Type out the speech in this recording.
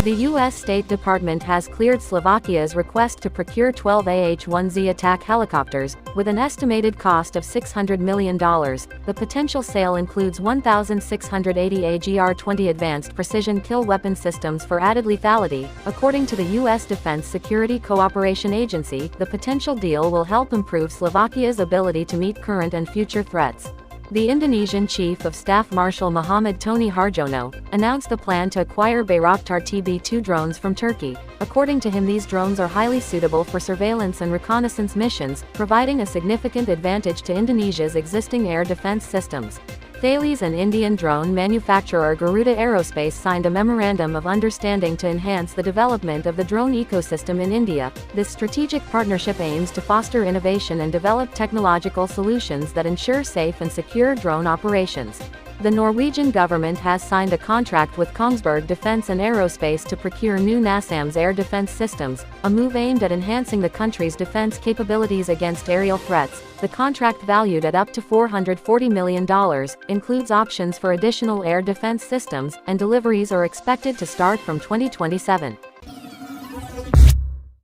The U.S. State Department has cleared Slovakia's request to procure 12 AH-1Z attack helicopters, with an estimated cost of $600 million. The potential sale includes 1,680 AGR-20 advanced precision kill weapon systems for added lethality. According to the U.S. Defense Security Cooperation Agency, the potential deal will help improve Slovakia's ability to meet current and future threats. The Indonesian Chief of Staff Marshal Muhammad Tony Harjono announced the plan to acquire Bayraktar TB2 drones from Turkey. According to him, these drones are highly suitable for surveillance and reconnaissance missions, providing a significant advantage to Indonesia's existing air defense systems. Thales and Indian drone manufacturer Garuda Aerospace signed a memorandum of understanding to enhance the development of the drone ecosystem in India. This strategic partnership aims to foster innovation and develop technological solutions that ensure safe and secure drone operations. The Norwegian government has signed a contract with Kongsberg Defence and Aerospace to procure new NASAMS air defense systems, a move aimed at enhancing the country's defense capabilities against aerial threats. The contract, valued at up to $440 million, includes options for additional air defense systems, and deliveries are expected to start from 2027.